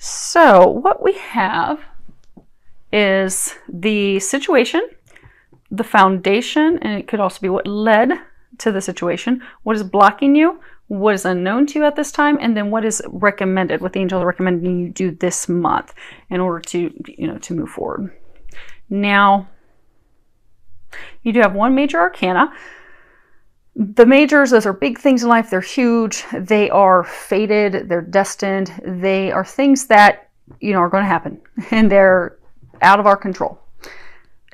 So what we have is the situation, the foundation, and it could also be what led to the situation, what is blocking you, what is unknown to you at this time, and then what is recommended, what the angels are recommending you do this month in order to, to move forward. Now, you do have one major arcana. The majors, those are big things in life. They're huge. They are fated. They're destined. They are things that, are going to happen, and they're out of our control.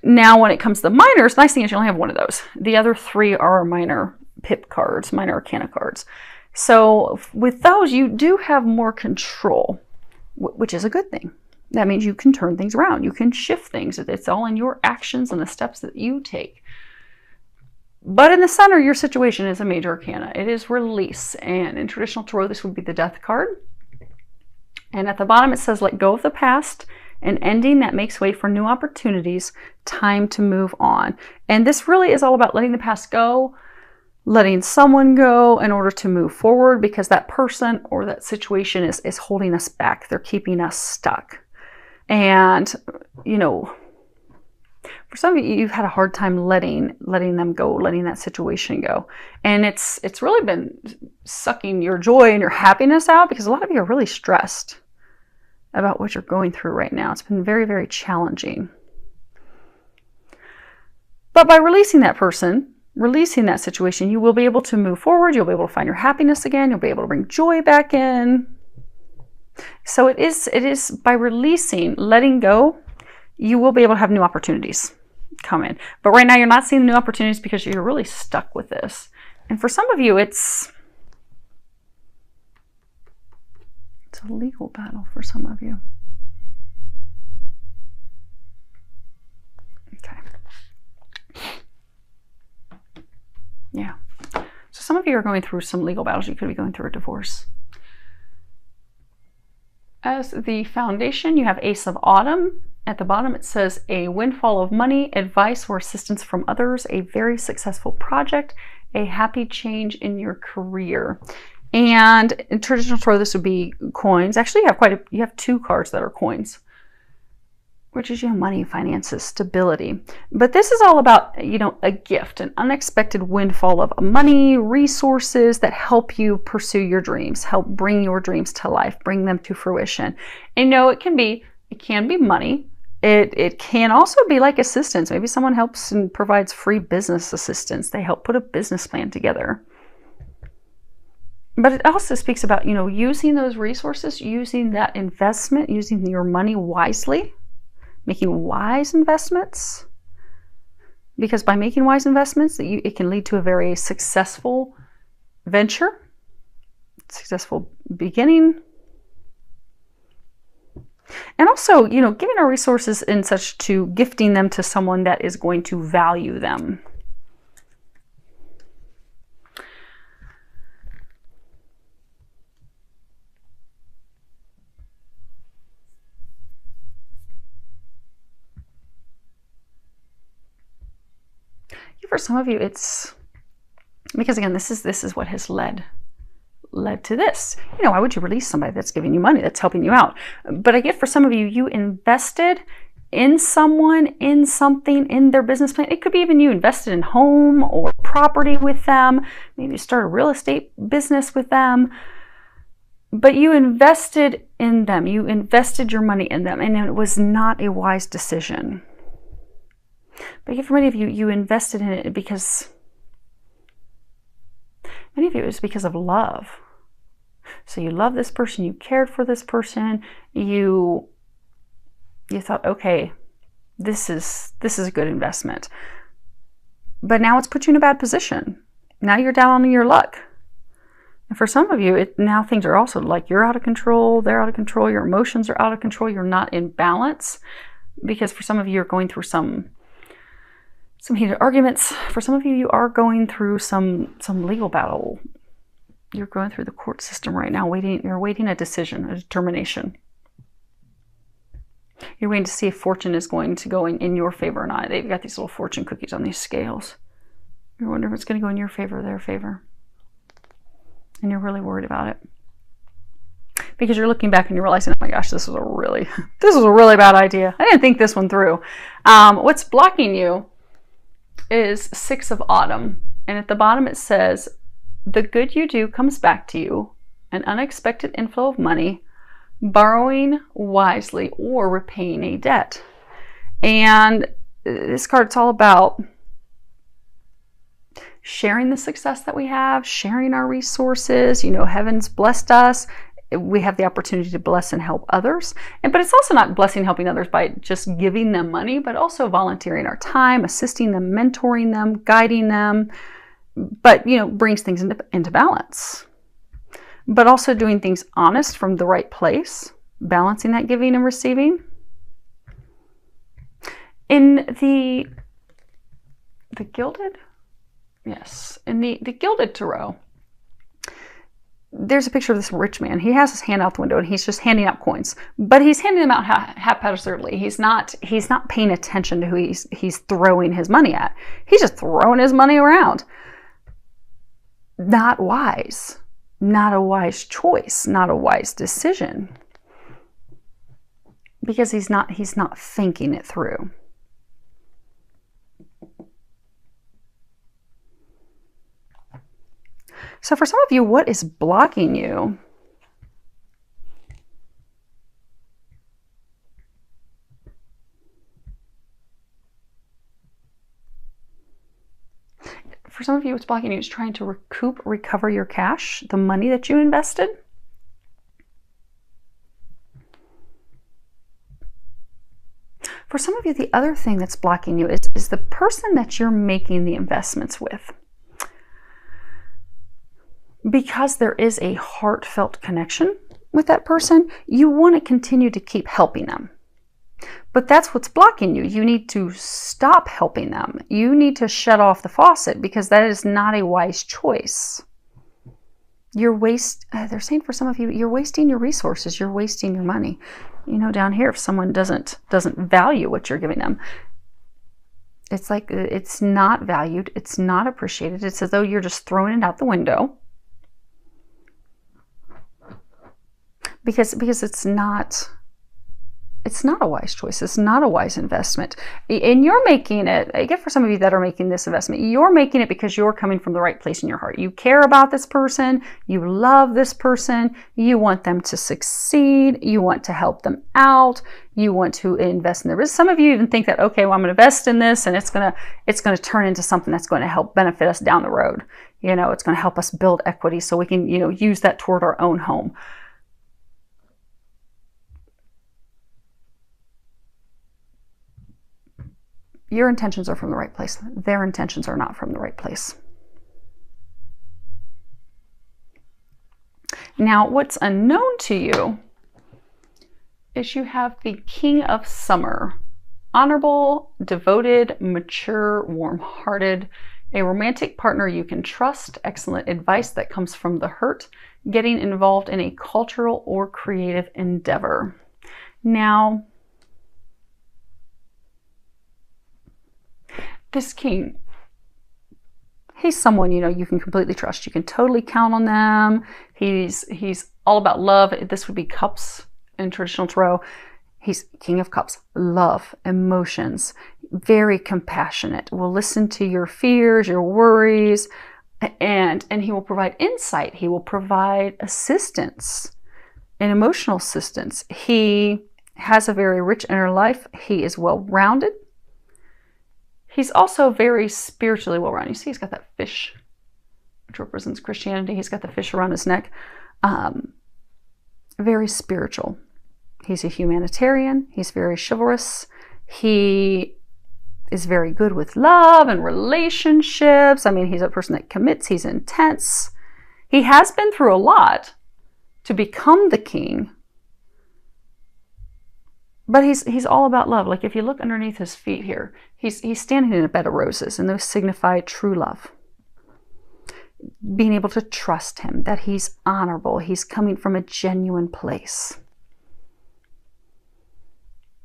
Now, when it comes to the minors, nice thing is you only have one of those. The other three are minor pip cards, minor arcana cards. So with those, you do have more control, which is a good thing. That means you can turn things around. You can shift things. It's all in your actions and the steps that you take. But in the center, your situation is a major arcana. It is release. And in traditional tarot, this would be the death card. And at the bottom, it says, let go of the past, an ending that makes way for new opportunities, time to move on. And this really is all about letting the past go, letting someone go in order to move forward, because that person or that situation is holding us back. They're keeping us stuck. And, for some of you, you've had a hard time letting them go, letting that situation go. And it's really been sucking your joy and your happiness out, because a lot of you are really stressed about what you're going through right now. It's been very, very challenging. But by releasing that person, releasing that situation, you will be able to move forward. You'll be able to find your happiness again. You'll be able to bring joy back in. So it is by releasing, letting go, you will be able to have new opportunities come in. But right now you're not seeing new opportunities because you're really stuck with this. And for some of you, it's a legal battle for some of you. Okay. Yeah. So some of you are going through some legal battles. You could be going through a divorce. As the foundation, you have Ace of Autumn. At the bottom, it says a windfall of money, advice, or assistance from others, a very successful project, a happy change in your career. And in traditional tarot, this would be coins. Actually, you have two cards that are coins, which is money, finances, stability. But this is all about, a gift, an unexpected windfall of money, resources that help you pursue your dreams, help bring your dreams to life, bring them to fruition. And it can be money. It can also be like assistance. Maybe someone helps and provides free business assistance. They help put a business plan together. But it also speaks about, using those resources, using that investment, using your money wisely, making wise investments. Because by making wise investments, it can lead to a very successful venture, successful beginning. And also, giving our resources in such to gifting them to someone that is going to value them. For some of you, it's because, again, this is what has led to this. Why would you release somebody that's giving you money, that's helping you out? But I get for some of you, you invested in someone, in something, in their business plan. It could be even you invested in home or property with them. Maybe you start a real estate business with them. But you invested in them. You invested your money in them, and it was not a wise decision. But for many of you, you invested in it because many of you, it was because of love. So you love this person, you cared for this person, you thought, okay, this is a good investment. But now it's put you in a bad position. Now you're down on your luck. And for some of you, now things are also like you're out of control, they're out of control, your emotions are out of control, you're not in balance. Because for some of you, you're going through some heated arguments. For some of you, you are going through some legal battle. You're going through the court system right now, you're waiting a decision, a determination. You're waiting to see if fortune is going to go in your favor or not. They've got these little fortune cookies on these scales. You're wondering if it's going to go in your favor or their favor. And you're really worried about it. because you're looking back and you're realizing, oh my gosh, this was a really bad idea. I didn't think this one through. What's blocking you is 6 of Autumn. And at the bottom it says, the good you do comes back to you, an unexpected inflow of money, borrowing wisely, or repaying a debt. And this card, it's all about sharing the success that we have, sharing our resources. You know, heaven's blessed us. We have the opportunity to bless and help others. But it's also not blessing, helping others by just giving them money, but also volunteering our time, assisting them, mentoring them, guiding them. But, you know, brings things into balance. But also doing things honest from the right place, balancing that giving and receiving. In the Gilded? Yes. In the Gilded Tarot, there's a picture of this rich man. He has his hand out the window and he's just handing out coins. But he's handing them out haphazardly. He's not paying attention to who he's throwing his money at. He's just throwing his money around. Not wise. Not a wise choice. Not a wise decision. Because he's not thinking it through. So for some of you, what is blocking you? For some of you, what's blocking you is trying to recover your cash, the money that you invested. For some of you, the other thing that's blocking you is the person that you're making the investments with. Because there is a heartfelt connection with that person, you want to continue to keep helping them. But that's what's blocking you. You need to stop helping them. You need to shut off the faucet because that is not a wise choice. They're saying for some of you, you're wasting your resources. You're wasting your money. You know, down here, if someone doesn't value what you're giving them, it's like it's not valued. It's not appreciated. It's as though you're just throwing it out the window. Because it's not a wise choice. It's not a wise investment. And you're making it, again, for some of you that are making this investment, you're making it because you're coming from the right place in your heart. You care about this person. You love this person. You want them to succeed. You want to help them out. You want to invest in their business. Some of you even think that, okay, well, I'm going to invest in this and it's going to turn into something that's going to help benefit us down the road. You know, it's going to help us build equity so we can, you know, use that toward our own home. Your intentions are from the right place. Their intentions are not from the right place. Now, what's unknown to you is you have the King of Summer. Honorable, devoted, mature, warm-hearted, a romantic partner you can trust, excellent advice that comes from the hurt, getting involved in a cultural or creative endeavor. Now, this king, he's someone, you know, you can completely trust. You can totally count on them. He's all about love. This would be cups in traditional tarot. He's King of Cups, love, emotions, very compassionate, will listen to your fears, your worries, and he will provide insight. He will provide assistance and emotional assistance. He has a very rich inner life. He is well-rounded. He's also very spiritually well-rounded. You see, he's got that fish, which represents Christianity. He's got the fish around his neck. Very spiritual. He's a humanitarian. He's very chivalrous. He is very good with love and relationships. I mean, he's a person that commits. He's intense. He has been through a lot to become the king. But he's all about love. Like if you look underneath his feet here, he's standing in a bed of roses, and those signify true love. Being able to trust him, that he's honorable, he's coming from a genuine place.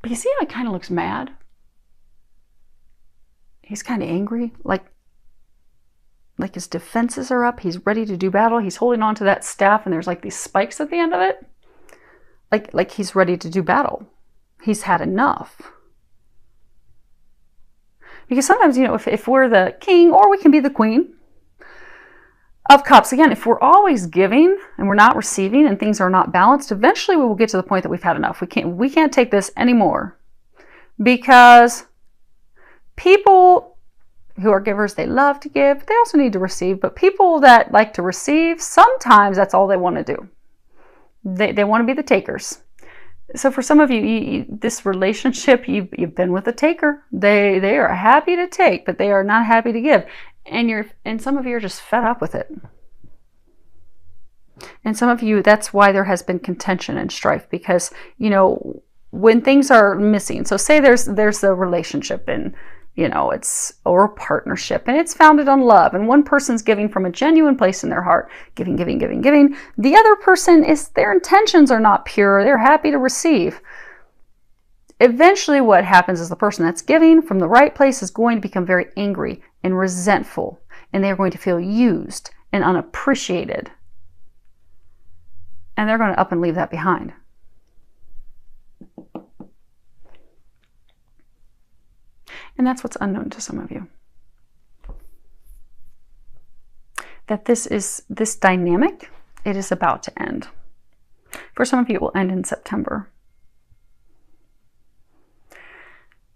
But you see how he kind of looks mad? He's kind of angry, like his defenses are up. He's ready to do battle. He's holding on to that staff, and there's like these spikes at the end of it. like he's ready to do battle. He's had enough. Because sometimes, you know, if we're the king, or we can be the queen of cups, again, if we're always giving and we're not receiving and things are not balanced, eventually we will get to the point that we've had enough. We can't take this anymore, because people who are givers, they love to give, but they also need to receive. But people that like to receive, sometimes that's all they want to do. They want to be the takers. So for some of you, this relationship, you've been with a taker. They are happy to take, but they are not happy to give. And some of you are just fed up with it. And some of you, that's why there has been contention and strife, because, you know, when things are missing. So say there's a relationship, and, you know, or a partnership, and it's founded on love, and one person's giving from a genuine place in their heart, giving. The other person, their intentions are not pure. They're happy to receive. Eventually what happens is the person that's giving from the right place is going to become very angry and resentful, and they're going to feel used and unappreciated. And they're going to up and leave that behind. And that's what's unknown to some of you. That this dynamic, it is about to end. For some of you, it will end in September.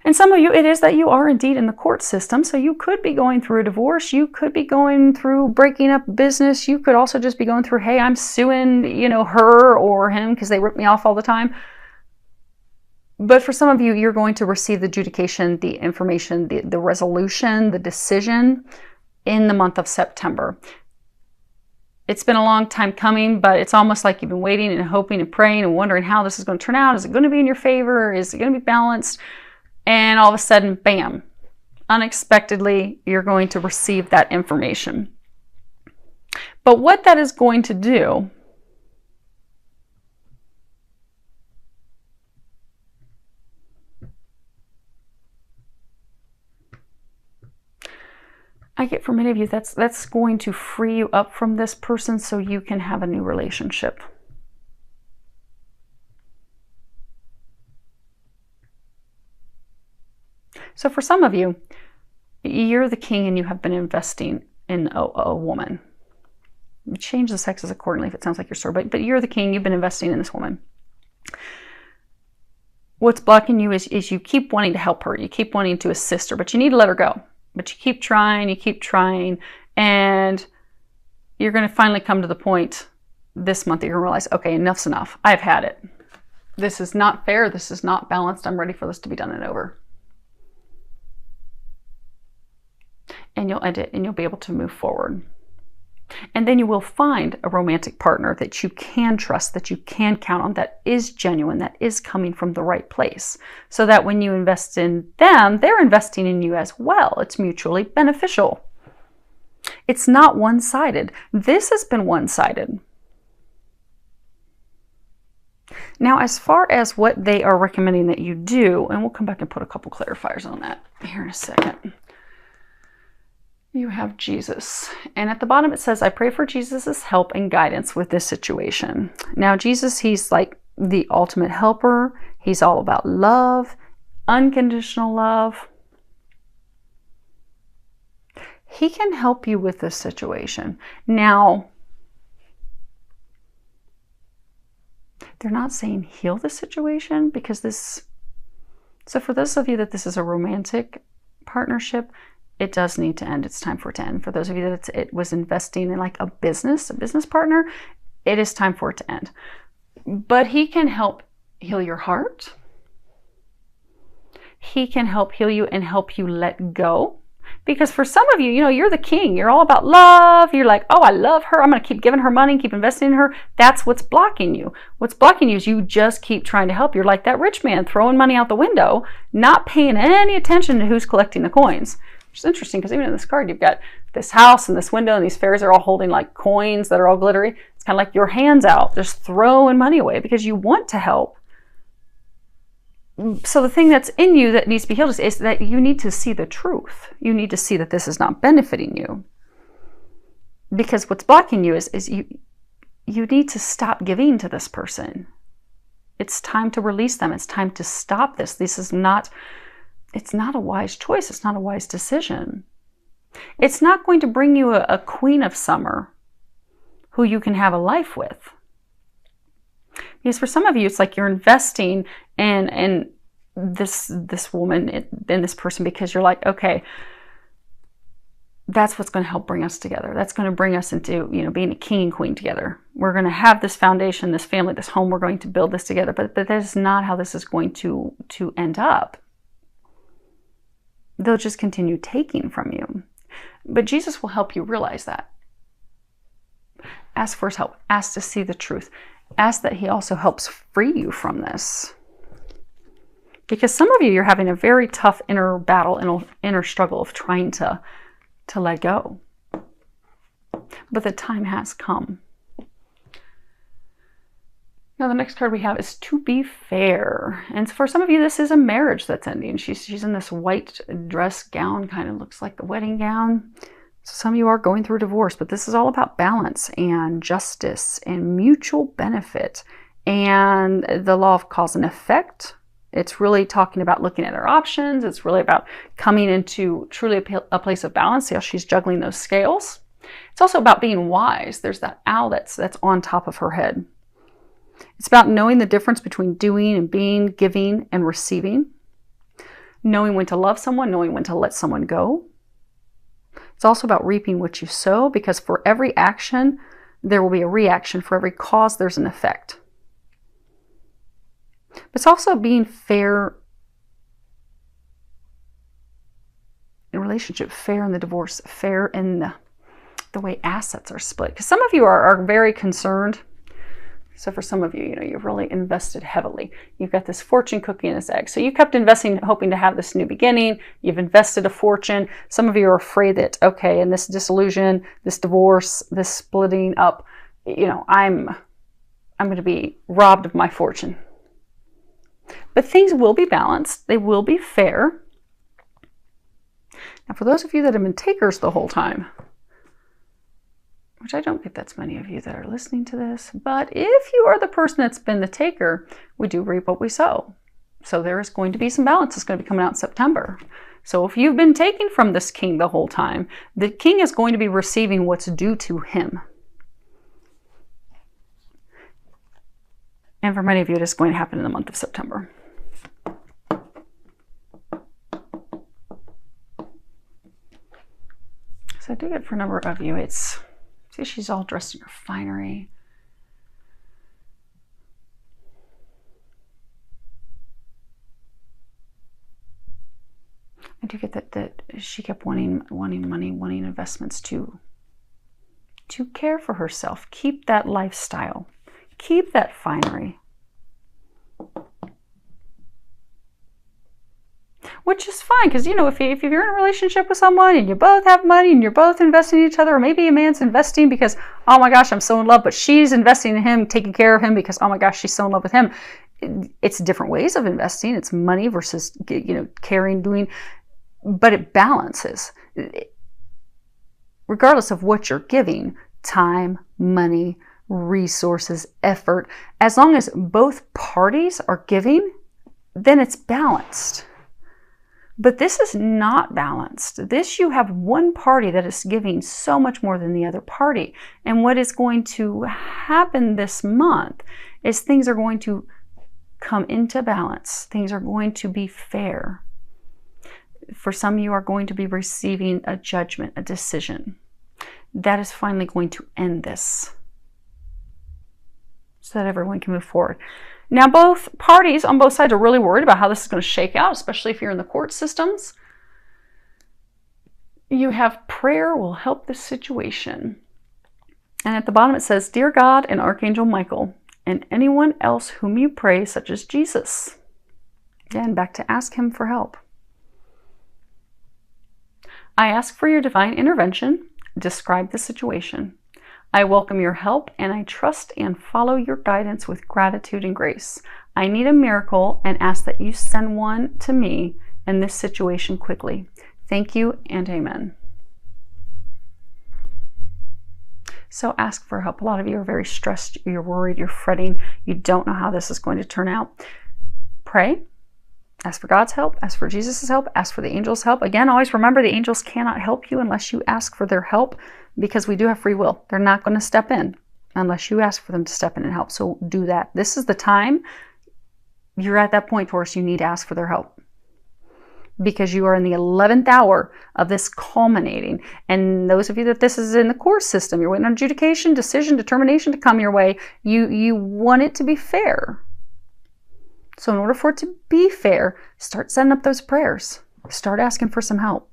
And some of you, it is that you are indeed in the court system. So you could be going through a divorce. You could be going through breaking up business. You could also just be going through, hey, I'm suing, you know, her or him because they rip me off all the time. But for some of you, you're going to receive the adjudication, the information, the resolution, the decision in the month of September. It's been a long time coming, but it's almost like you've been waiting and hoping and praying and wondering how this is going to turn out. Is it going to be in your favor? Is it going to be balanced? And all of a sudden, bam, unexpectedly, you're going to receive that information. But what that is going to do I get for many of you, that's going to free you up from this person so you can have a new relationship. So for some of you, you're the king and you have been investing in a woman. Change the sexes accordingly if it sounds like you're sore, but you're the king, you've been investing in this woman. What's blocking you is you keep wanting to help her, you keep wanting to assist her, but you need to let her go. But you keep trying, and you're going to finally come to the point this month that you're going to realize, okay, enough's enough. I've had it. This is not fair. This is not balanced. I'm ready for this to be done and over. And you'll end it, and you'll be able to move forward. And then you will find a romantic partner that you can trust, that you can count on, that is genuine, that is coming from the right place. So that when you invest in them, they're investing in you as well. It's mutually beneficial. It's not one-sided. This has been one-sided. Now, as far as what they are recommending that you do, and we'll come back and put a couple clarifiers on that here in a second. You have Jesus. And at the bottom it says, I pray for Jesus's help and guidance with this situation. Now, Jesus, he's like the ultimate helper. He's all about love, unconditional love. He can help you with this situation. Now, they're not saying heal the situation, because so for those of you that this is a romantic partnership, it does need to end. It's time for it to end. For those of you that it was investing in like a business partner, it is time for it to end. But he can help heal your heart. He can help heal you and help you let go. Because for some of you, you know, you're the king. You're all about love. You're like, oh, I love her. I'm going to keep giving her money, keep investing in her. That's what's blocking you. What's blocking you is you just keep trying to help. You're like that rich man throwing money out the window, not paying any attention to who's collecting the coins. Which is interesting, because even in this card, you've got this house and this window, and these fairies are all holding like coins that are all glittery. It's kind of like your hands out, just throwing money away because you want to help. So the thing that's in you that needs to be healed is that you need to see the truth. You need to see that this is not benefiting you. Because what's blocking you is you need to stop giving to this person. It's time to release them. It's time to stop this. It's not a wise choice. It's not a wise decision. It's not going to bring you a queen of summer who you can have a life with. Because for some of you, it's like you're investing in this woman, in this person, because you're like, okay, that's what's going to help bring us together. That's going to bring us into, being a king and queen together. We're going to have this foundation, this family, this home. We're going to build this together. But that is not how this is going to end up. They'll just continue taking from you. But Jesus will help you realize that. Ask for his help. Ask to see the truth. Ask that he also helps free you from this. Because some of you, you're having a very tough inner battle, inner struggle of trying to let go. But the time has come. Now the next card we have is to be fair. And for some of you, this is a marriage that's ending. She's in this white dress gown, kind of looks like a wedding gown. So some of you are going through a divorce, but this is all about balance and justice and mutual benefit and the law of cause and effect. It's really talking about looking at our options. It's really about coming into truly a place of balance. See how she's juggling those scales. It's also about being wise. There's that owl that's on top of her head. It's about knowing the difference between doing and being, giving and receiving. Knowing when to love someone, knowing when to let someone go. It's also about reaping what you sow, because for every action, there will be a reaction. For every cause, there's an effect. But it's also being fair in relationship, fair in the divorce, fair in the way assets are split. Because some of you are very concerned. So for some of you, you've really invested heavily. You've got this fortune cookie and this egg. So you kept investing, hoping to have this new beginning. You've invested a fortune. Some of you are afraid that, okay, in this disillusion, this divorce, this splitting up, I'm going to be robbed of my fortune. But things will be balanced. They will be fair. Now, for those of you that have been takers the whole time, which I don't think that's many of you that are listening to this, but if you are the person that's been the taker, we do reap what we sow. So there is going to be some balance. It's going to be coming out in September. So if you've been taking from this king the whole time, the king is going to be receiving what's due to him. And for many of you, it is going to happen in the month of September. So I do get for a number of you, see, she's all dressed in her finery. I do get that she kept wanting money, wanting investments to care for herself. Keep that lifestyle. Keep that finery. Which is fine, because, if you're in a relationship with someone and you both have money and you're both investing in each other, or maybe a man's investing because, oh my gosh, I'm so in love, but she's investing in him, taking care of him because, oh my gosh, she's so in love with him. It's different ways of investing. It's money versus, caring, doing, but it balances. Regardless of what you're giving, time, money, resources, effort, as long as both parties are giving, then it's balanced. But this is not balanced. You have one party that is giving so much more than the other party. And what is going to happen this month is things are going to come into balance. Things are going to be fair. For some, you are going to be receiving a judgment, a decision. That is finally going to end this, so that everyone can move forward. Now, both parties on both sides are really worried about how this is going to shake out, especially if you're in the court systems. You have prayer will help this situation. And at the bottom it says, Dear God and Archangel Michael, and anyone else whom you pray, such as Jesus. Again, back to ask him for help. I ask for your divine intervention. Describe the situation. I welcome your help and I trust and follow your guidance with gratitude and grace. I need a miracle and ask that you send one to me in this situation quickly. Thank you and amen. So ask for help. A lot of you are very stressed. You're worried. You're fretting. You don't know how this is going to turn out. Pray. Ask for God's help. Ask for Jesus' help. Ask for the angels' help. Again, always remember the angels cannot help you unless you ask for their help, because we do have free will. They're not going to step in unless you ask for them to step in and help. So do that. This is the time. You're at that point, Taurus, you need to ask for their help, because you are in the 11th hour of this culminating. And those of you that this is in the court system, you're waiting on adjudication, decision, determination to come your way. You want it to be fair. So in order for it to be fair, start setting up those prayers. Start asking for some help.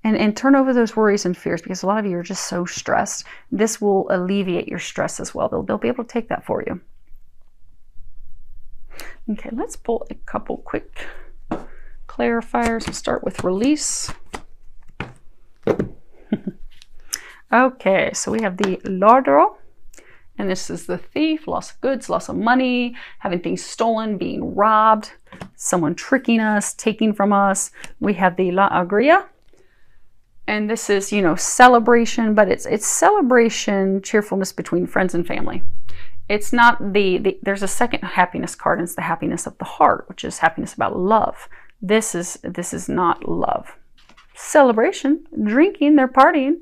And turn over those worries and fears, because a lot of you are just so stressed. This will alleviate your stress as well. They'll be able to take that for you. Okay, let's pull a couple quick clarifiers. We'll start with release. Okay, so we have the Ladro, and this is the thief, loss of goods, loss of money, having things stolen, being robbed, someone tricking us, taking from us. We have the La Agria, and this is, you know, celebration, but it's celebration, cheerfulness between friends and family. It's not there's a second happiness card, and it's the happiness of the heart, which is happiness about love. This is not love. Celebration, drinking, they're partying.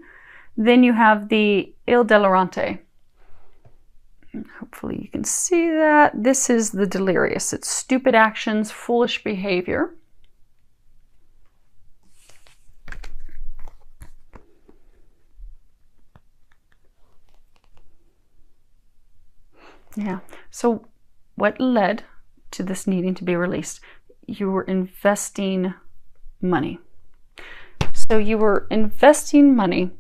Then you have the Il Delirante. Hopefully you can see that. This is the delirious. It's stupid actions, foolish behavior. Yeah, so what led to this needing to be released? You were investing money. So you were investing money.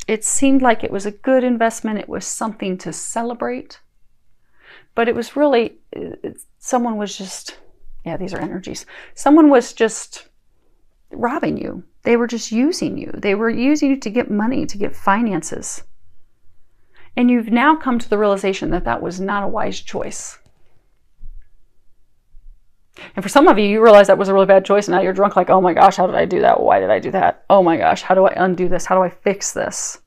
It seemed like it was a good investment. It was something to celebrate. But it was really, someone was just, yeah, these are energies. Someone was just robbing you. They were just using you. They were using you to get money, to get finances. And you've now come to the realization that that was not a wise choice. And for some of you, you realize that was a really bad choice, and now you're drunk like, oh my gosh, how did I do that? Why did I do that? Oh my gosh, how do I undo this? How do I fix this?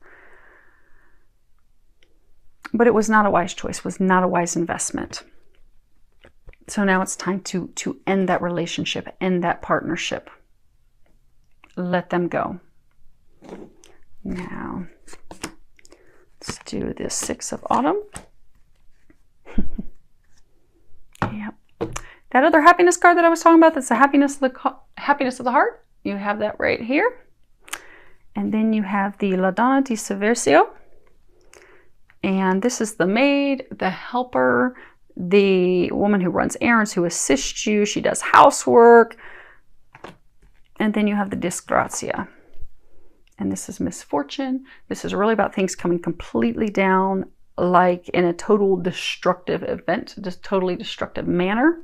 But it was not a wise choice. It was not a wise investment. So now it's time to end that relationship, end that partnership. Let them go. Now, let's do the Six of Autumn. Yep. That other happiness card that I was talking about, that's the happiness of the heart. You have that right here. And then you have the La Donna di Servizio. And this is the maid, the helper, the woman who runs errands, who assists you. She does housework. And then you have the Disgrazia. And this is misfortune. This is really about things coming completely down, like in a total destructive event, just totally destructive manner.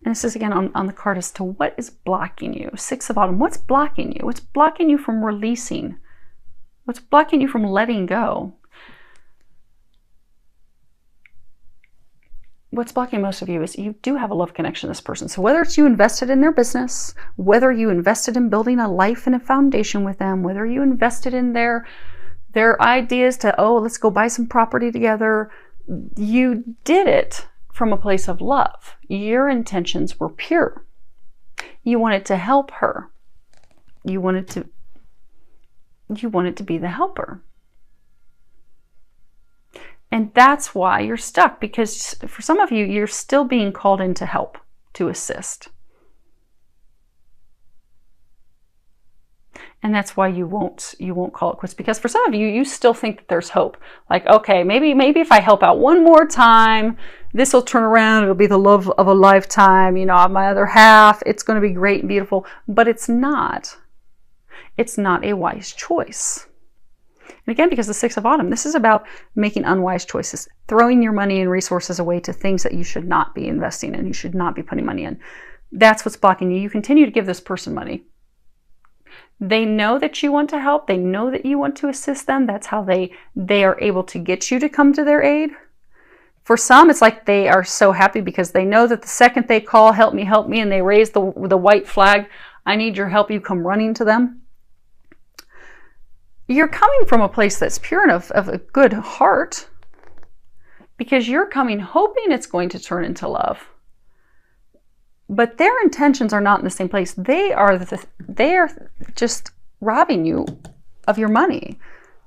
And this is again on the card as to what is blocking you. Six of Autumn, what's blocking you? What's blocking you from releasing? What's blocking you from letting go? What's blocking most of you is you do have a love connection to this person. So whether it's you invested in their business, whether you invested in building a life and a foundation with them, whether you invested in their ideas to, oh, let's go buy some property together, you did it from a place of love. Your intentions were pure. You wanted to help her. You wanted to be the helper. And that's why you're stuck, because for some of you, you're still being called in to help, to assist. And that's why you won't call it quits, because for some of you, you still think that there's hope. Like, okay, maybe if I help out one more time, this will turn around. It'll be the love of a lifetime. You know, my other half, it's going to be great and beautiful. But it's not. It's not a wise choice. And again, because the Six of Autumn, this is about making unwise choices, throwing your money and resources away to things that you should not be investing in, you should not be putting money in. That's what's blocking you. You continue to give this person money. They know that you want to help. They know that you want to assist them. That's how they are able to get you to come to their aid. For some, it's like they are so happy because they know that the second they call, help me, and they raise the white flag, I need your help, you come running to them. You're coming from a place that's pure and of a good heart, because you're coming hoping it's going to turn into love. But their intentions are not in the same place. They are just robbing you of your money.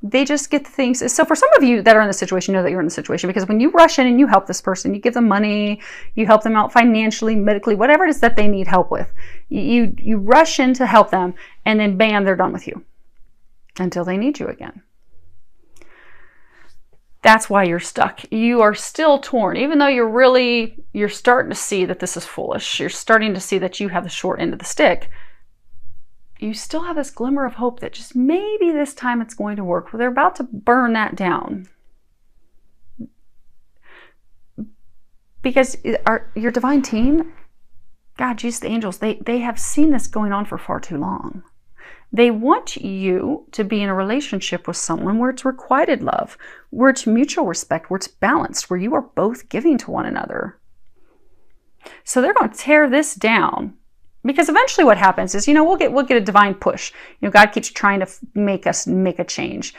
They just get the things. So for some of you that are in the situation, know that you're in the situation, because when you rush in and you help this person, you give them money, you help them out financially, medically, whatever it is that they need help with. You rush in to help them, and then bam, they're done with you until they need you again. That's why you're stuck. You are still torn, even though you're starting to see that this is foolish. You're starting to see that you have the short end of the stick. You still have this glimmer of hope that just maybe this time it's going to work. Well, they're about to burn that down. Because your divine team, God, Jesus, the angels, they have seen this going on for far too long. They want you to be in a relationship with someone where it's requited love, where it's mutual respect, where it's balanced, where you are both giving to one another. So they're going to tear this down, because eventually what happens is, we'll get a divine push. God keeps trying to make us make a change.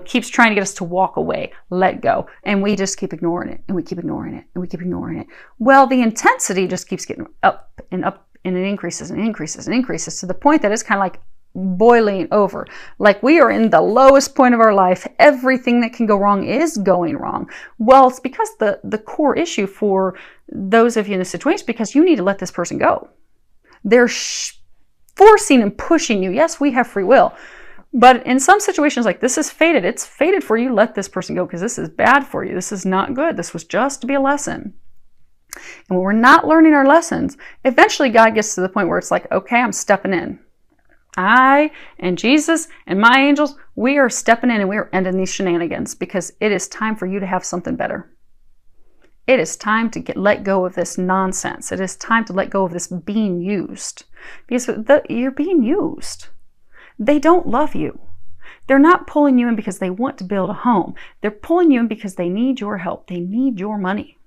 Keeps trying to get us to walk away, let go, and we just keep ignoring it, and we keep ignoring it, and we keep ignoring it. Well, the intensity just keeps getting up, and it increases and increases and increases to the point that it's kind of like boiling over. Like we are in the lowest point of our life. Everything that can go wrong is going wrong. Well, it's because the core issue for those of you in this situation is because you need to let this person go. They're forcing and pushing you. Yes, we have free will. But in some situations like this is fated. It's fated for you to let this person go because this is bad for you. This is not good. This was just to be a lesson. And when we're not learning our lessons, eventually God gets to the point where it's like, okay, I'm stepping in. I and Jesus and my angels, we are stepping in and we are ending these shenanigans, because it is time for you to have something better. It is time to let go of this nonsense. It is time to let go of this being used, because you're being used. They don't love you. They're not pulling you in because they want to build a home. They're pulling you in because they need your help. They need your money.